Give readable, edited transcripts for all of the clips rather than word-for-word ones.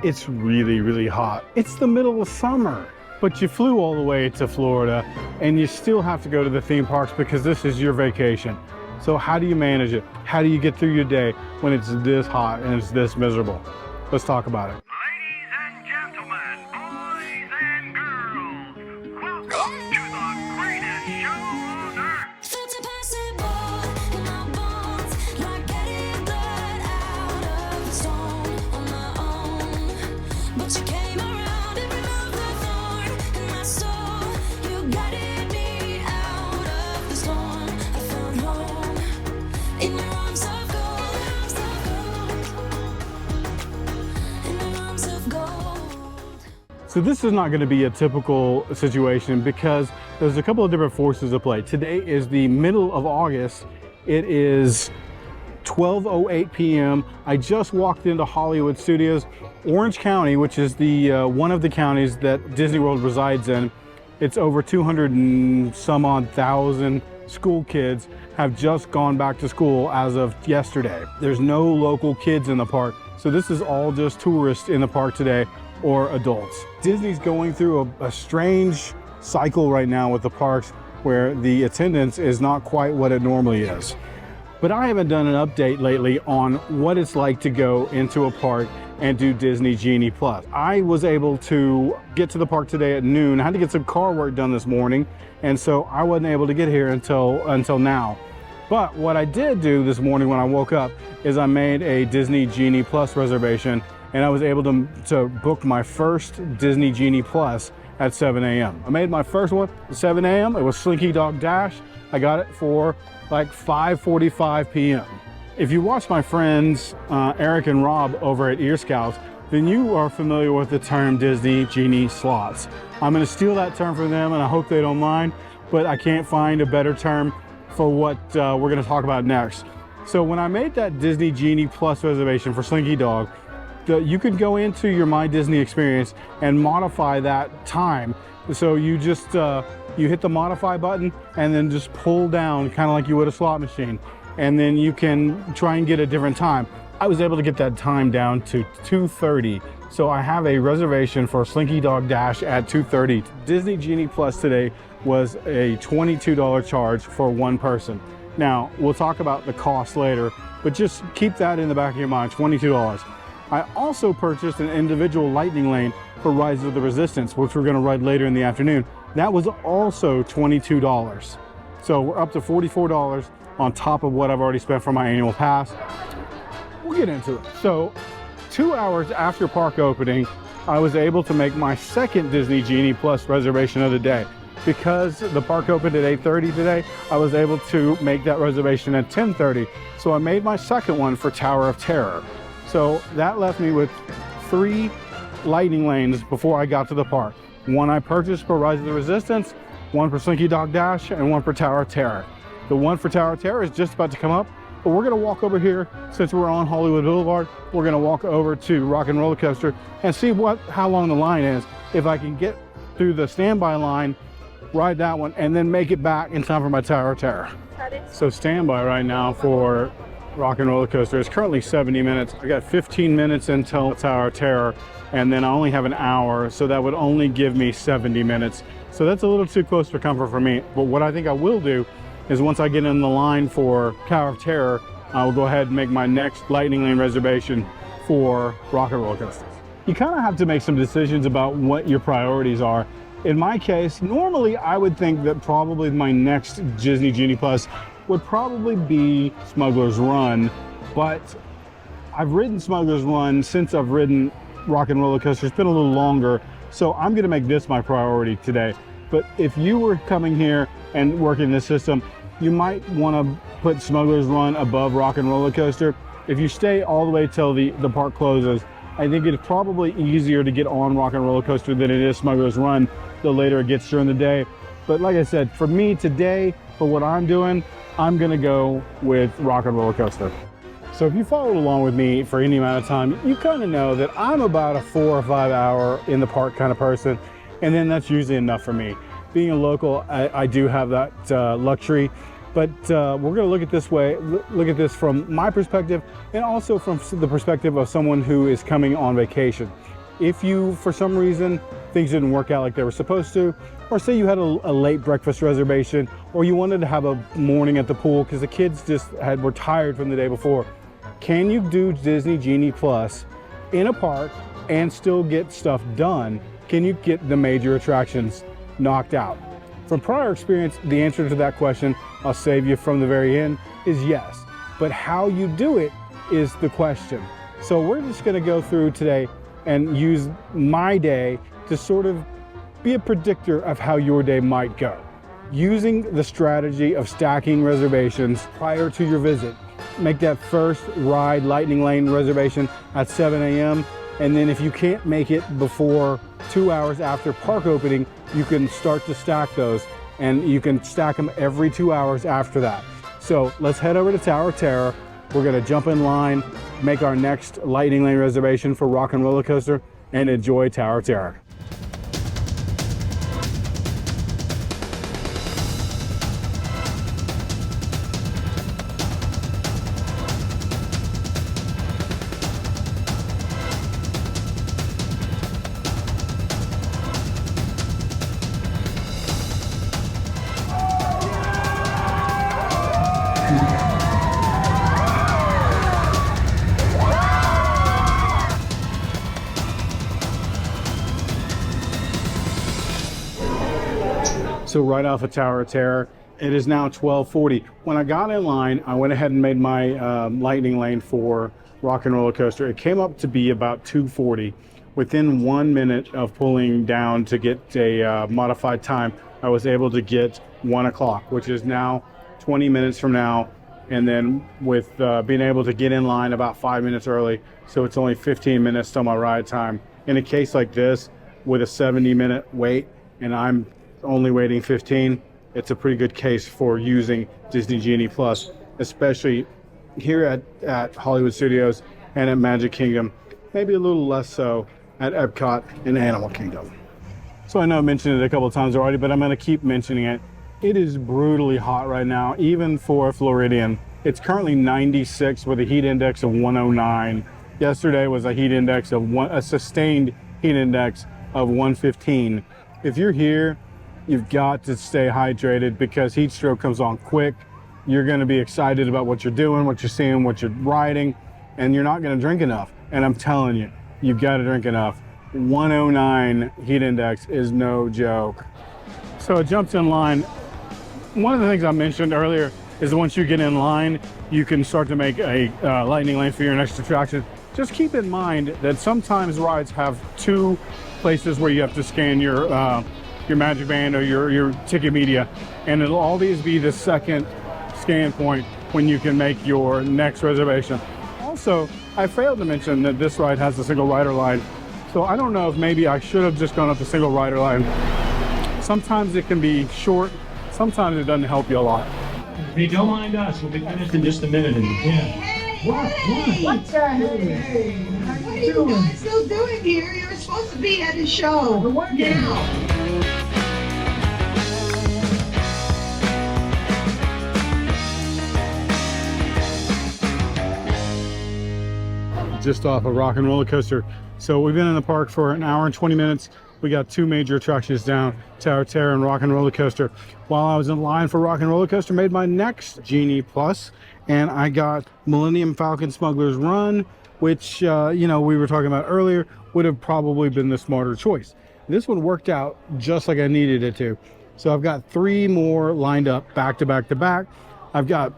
It's really, really hot. It's the middle of summer, but you flew all the way to Florida and you still have to go to the theme parks because this is your vacation. So how do you manage it? How do you get through your day when it's this hot and it's this miserable? Let's talk about it. Ladies and gentlemen, boys and girls, welcome to the greatest show on earth. Felt impossible in my bones, like getting blood out of the stone on my own. But you came around and removed the thorn in my soul. You guided me out of the storm. I found home in your arms of gold, in your arms of gold. So this is not going to be a typical situation because there's a couple of different forces at play. Today is the middle of August. It is 12:08 p.m. I just walked into Hollywood Studios. Orange County, which is the one of the counties that Disney World resides in, it's over 200 and some odd thousand school kids have just gone back to school as of yesterday. There's no local kids in the park, so this is all just tourists in the park today or adults. Disney's going through a strange cycle right now with the parks where the attendance is not quite what it normally is. But I haven't done an update lately on what it's like to go into a park and do Disney Genie Plus. I was able to get to the park today at noon. I had to get some car work done this morning, and so I wasn't able to get here until now. But what I did do this morning when I woke up is I made a Disney Genie Plus reservation, and I was able to book my first Disney Genie Plus at 7 a.m. I made my first one at 7 a.m. It was Slinky Dog Dash. I got it for like 5:45 p.m. If you watch my friends Eric and Rob over at Ear Scouts, then you are familiar with the term Disney Genie slots. I'm going to steal that term from them, and I hope they don't mind, but I can't find a better term for what we're going to talk about next. So when I made that Disney Genie Plus reservation for Slinky Dog, you could go into your My Disney experience and modify that time. So you just you hit the modify button and then just pull down, kind of like you would a slot machine, and then you can try and get a different time. I was able to get that time down to 2:30, so I have a reservation for Slinky Dog Dash at 2:30. Disney Genie Plus today was a $22 charge for one person. Now we'll talk about the cost later, but just keep that in the back of your mind, $22. I also purchased an individual lightning lane for Rise of the Resistance, which we're going to ride later in the afternoon. That was also $22. So we're up to $44 on top of what I've already spent for my annual pass. We'll get into it. So 2 hours after park opening, I was able to make my second Disney Genie Plus reservation of the day. Because the park opened at 8:30 today, I was able to make that reservation at 10:30. So I made my second one for Tower of Terror. So that left me with 3 lightning lanes before I got to the park. One I purchased for Rise of the Resistance, one for Slinky Dog Dash, and one for Tower of Terror. The one for Tower of Terror is just about to come up, but we're gonna walk over here, since we're on Hollywood Boulevard, we're gonna walk over to Rock and Roller Coaster and see how long the line is. If I can get through the standby line, ride that one, and then make it back in time for my Tower of Terror. So standby right now for Rock and Roller Coaster is currently 70 minutes. I got 15 minutes until Tower of Terror, and then I only have an hour, so that would only give me 70 minutes. So that's a little too close for comfort for me. But what I think I will do is once I get in the line for Tower of Terror, I will go ahead and make my next lightning lane reservation for Rock and Roller Coasters. You kind of have to make some decisions about what your priorities are. In my case, normally I would think that probably my next Disney Genie Plus would probably be Smuggler's Run, but I've ridden Smuggler's Run since I've ridden Rock and Roller Coaster. It's been a little longer, so I'm gonna make this my priority today. But if you were coming here and working this system, you might wanna put Smuggler's Run above Rock and Roller Coaster. If you stay all the way till the park closes, I think it's probably easier to get on Rock and Roller Coaster than it is Smuggler's Run the later it gets during the day. But like I said, for me today, for what I'm doing, I'm gonna go with Rock and Roller Coaster. So if you followed along with me for any amount of time, you kind of know that I'm about a 4 or 5 hour in the park kind of person, and then that's usually enough for me. Being a local, I do have that luxury, but we're gonna look at this from my perspective, and also from the perspective of someone who is coming on vacation. If you, for some reason, things didn't work out like they were supposed to, or say you had a late breakfast reservation, or you wanted to have a morning at the pool because the kids just were tired from the day before, can you do Disney Genie Plus in a park and still get stuff done? Can you get the major attractions knocked out? From prior experience, the answer to that question, I'll save you from the very end, is yes. But how you do it is the question. So we're just gonna go through today and use my day to sort of be a predictor of how your day might go. Using the strategy of stacking reservations prior to your visit. Make that first ride Lightning Lane reservation at 7 a.m. And then if you can't make it before 2 hours after park opening, you can start to stack those, and you can stack them every 2 hours after that. So let's head over to Tower of Terror. We're gonna jump in line, make our next Lightning Lane reservation for Rock and Roller Coaster, and enjoy Tower of Terror. So right off of Tower of Terror, it is now 12:40. When I got in line, I went ahead and made my Lightning Lane for Rock and Roller Coaster. It came up to be about 2:40. Within 1 minute of pulling down to get a modified time, I was able to get 1 o'clock, which is now 20 minutes from now. And then with being able to get in line about 5 minutes early, so it's only 15 minutes till my ride time. In a case like this, with a 70-minute wait, and I'm only waiting 15, it's a pretty good case for using Disney Genie Plus, especially here at Hollywood Studios and at Magic Kingdom, maybe a little less so at Epcot and Animal Kingdom. So I know I mentioned it a couple of times already, but I'm going to keep mentioning it. It is brutally hot right now, even for Floridian. It's currently 96 with a heat index of 109. Yesterday was a heat index of a sustained heat index of 115. If you're here, you've got to stay hydrated because heat stroke comes on quick. You're going to be excited about what you're doing, what you're seeing, what you're riding, and you're not going to drink enough. And I'm telling you, you've got to drink enough. 109 heat index is no joke. So I jumped in line. One of the things I mentioned earlier is that once you get in line, you can start to make a Lightning Lane for your next attraction. Just keep in mind that sometimes rides have two places where you have to scan your Magic Band or your ticket media, and it'll always be the second scan point when you can make your next reservation. Also, I failed to mention that this ride has a single rider line, so I don't know if maybe I should have just gone up the single rider line. Sometimes it can be short, sometimes it doesn't help you a lot. Hey, don't mind us. We'll be finished in just a minute. What the heck? What are you guys still doing here? You're supposed to be at the show. We're working out. Just off a Rock and Roller Coaster. So we've been in the park for an hour and 20 minutes. We got two major attractions down, Tower of Terror and Rock and Roller Coaster. While I was in line for Rock and Roller Coaster, made my next Genie Plus, and I got Millennium Falcon Smuggler's Run, which, we were talking about earlier, would have probably been the smarter choice. This one worked out just like I needed it to. So I've got three more lined up back to back to back. I've got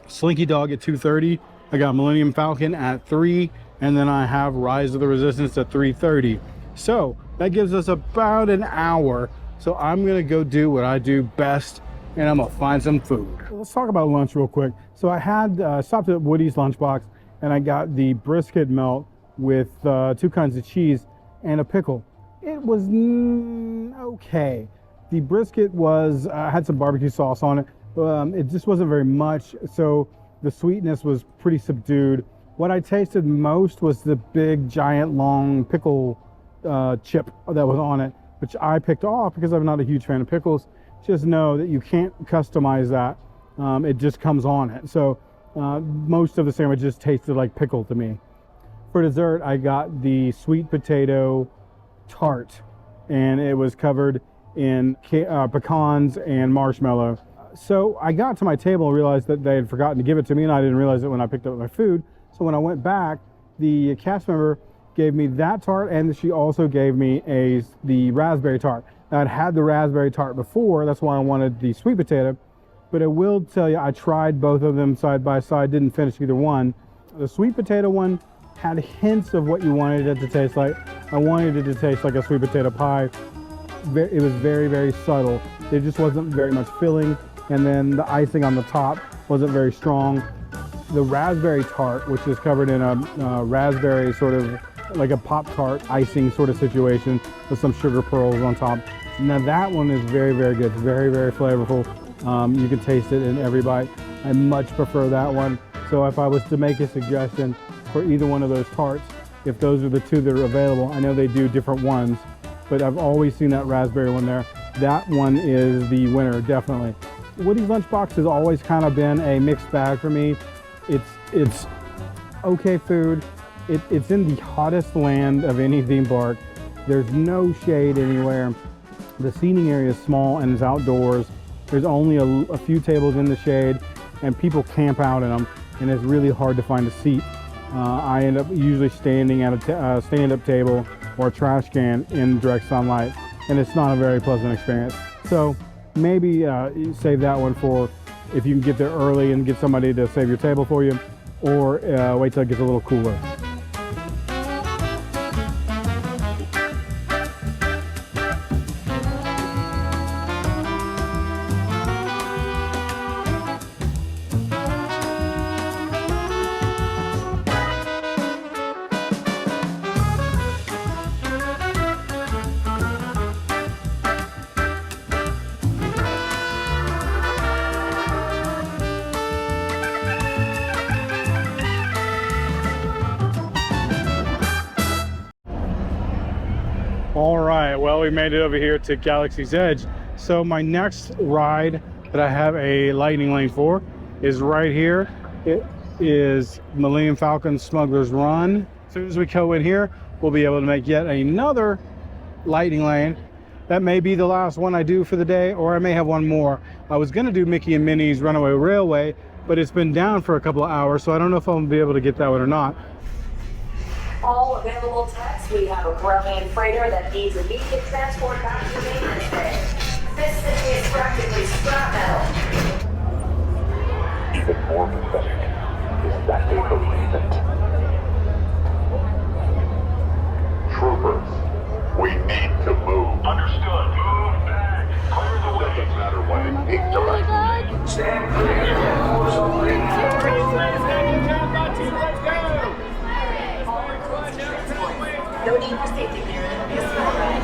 Slinky Dog at 2:30. I got Millennium Falcon at 3, and then I have Rise of the Resistance at 3:30. So that gives us about an hour. So I'm gonna go do what I do best, and I'm gonna find some food. Let's talk about lunch real quick. So I had stopped at Woody's Lunchbox, and I got the brisket melt with 2 kinds of cheese and a pickle. It was okay. The brisket was had some barbecue sauce on it. It just wasn't very much, so the sweetness was pretty subdued. What I tasted most was the big, giant, long pickle chip that was on it, which I picked off because I'm not a huge fan of pickles. Just know that you can't customize that. It just comes on it. So most of the sandwich just tasted like pickle to me. For dessert, I got the sweet potato tart, and it was covered in pecans and marshmallow. So I got to my table and realized that they had forgotten to give it to me, and I didn't realize it when I picked up my food. So when I went back, the cast member gave me that tart, and she also gave me the raspberry tart. Now, I'd had the raspberry tart before, that's why I wanted the sweet potato. But I will tell you, I tried both of them side by side, didn't finish either one. The sweet potato one had hints of what you wanted it to taste like. I wanted it to taste like a sweet potato pie. It was very, very subtle. It just wasn't very much filling. And then the icing on the top wasn't very strong. The raspberry tart, which is covered in a raspberry sort of like a Pop-Tart icing sort of situation with some sugar pearls on top. Now that one is very, very good. It's very, very flavorful. You can taste it in every bite. I much prefer that one. So if I was to make a suggestion for either one of those tarts, if those are the two that are available, I know they do different ones, but I've always seen that raspberry one there. That one is the winner, definitely. Woody's Lunchbox has always kind of been a mixed bag for me. It's okay food. It's in the hottest land of any theme park. There's no shade anywhere. The seating area is small and it's outdoors. There's only a few tables in the shade, and people camp out in them, and it's really hard to find a seat. I end up usually standing at a stand-up table or a trash can in direct sunlight, and it's not a very pleasant experience. So maybe save that one for if you can get there early and get somebody to save your table for you, or wait till it gets a little cooler. All right, well, we made it over here to Galaxy's Edge. So my next ride that I have a lightning lane for is right here. It is Millennium Falcon Smuggler's Run. As soon as we go in here, we'll be able to make yet another lightning lane. That may be the last one I do for the day, or I may have one more. I was gonna do Mickey and Minnie's Runaway Railway, but it's been down for a couple of hours, so I don't know if I'll be able to get that one or not. All available techs, we have a Corellian freighter that needs immediate transport back to maintenance bay. This city is practically scrap metal. Even more pathetic is that they believe it. Troopers, we need to move. Understood. Move back. Clear the way. Doesn't matter what it takes to make. Stand clear. No need for safety clearance. It'll be a small ride.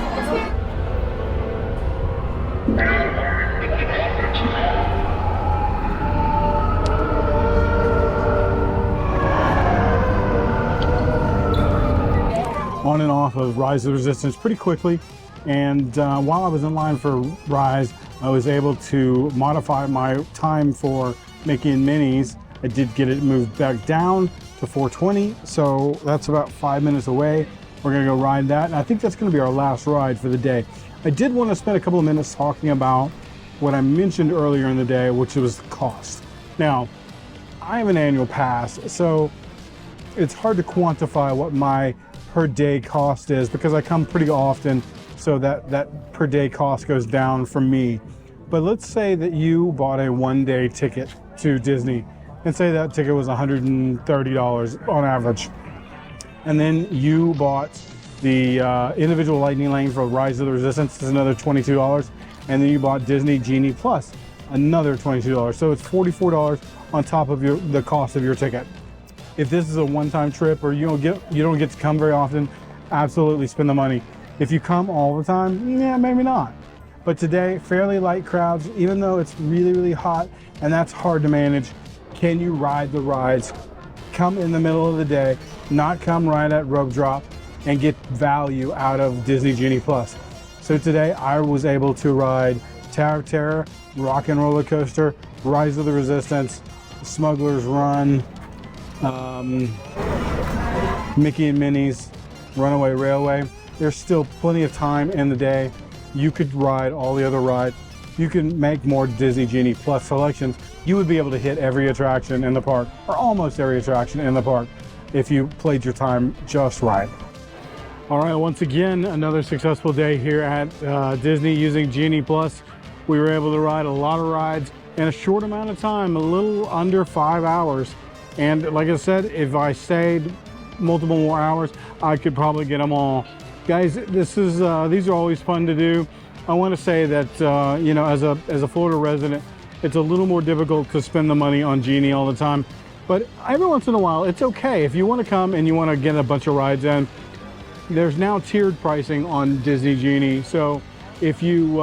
On and off of Rise of the Resistance pretty quickly, and while I was in line for Rise, I was able to modify my time for Mickey and Minnie's. I did get it moved back down to 4:20, so that's about 5 minutes away. We're gonna go ride that, and I think that's gonna be our last ride for the day. I did want to spend a couple of minutes talking about what I mentioned earlier in the day, which was the cost. Now, I have an annual pass, so it's hard to quantify what my per day cost is because I come pretty often, so that per day cost goes down for me. But let's say that you bought a one-day ticket to Disney, and say that ticket was $130 on average. And then you bought the individual lightning lane for Rise of the Resistance, is another $22. And then you bought Disney Genie Plus, another $22. So it's $44 on top of the cost of your ticket. If this is a one-time trip or you don't get to come very often, absolutely spend the money. If you come all the time, yeah, maybe not. But today, fairly light crowds, even though it's really, really hot, and that's hard to manage. Can you ride the rides? Come in the middle of the day, not come right at rope drop, and get value out of Disney Genie Plus. So today I was able to ride Tower of Terror, Rock and Roller Coaster, Rise of the Resistance, Smuggler's Run, Mickey and Minnie's Runaway Railway. There's still plenty of time in the day. You could ride all the other rides. You can make more Disney Genie Plus selections. You would be able to hit every attraction in the park, or almost every attraction in the park, if you played your time just right. All right, once again, another successful day here at Disney using Genie Plus. We were able to ride a lot of rides in a short amount of time, a little under 5 hours. And like I said, if I stayed multiple more hours, I could probably get them all. Guys, these are always fun to do. I want to say that, you know, as a Florida resident, it's a little more difficult to spend the money on Genie all the time. But every once in a while, it's okay. If you want to come and you want to get a bunch of rides in, there's now tiered pricing on Disney Genie. So if you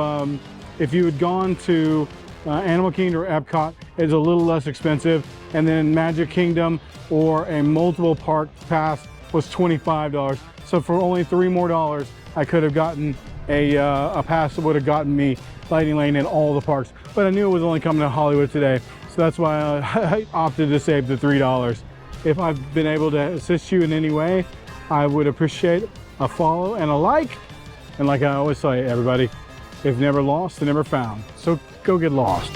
had gone to Animal Kingdom or Epcot, it's a little less expensive. And then Magic Kingdom or a multiple park pass was $25. So for only $3 more, I could have gotten a pass that would have gotten me Lightning Lane in all the parks. But I knew it was only coming to Hollywood today. So that's why I opted to save the $3. If I've been able to assist you in any way, I would appreciate a follow and a like. And like I always say, everybody, if never lost, then never found. So go get lost.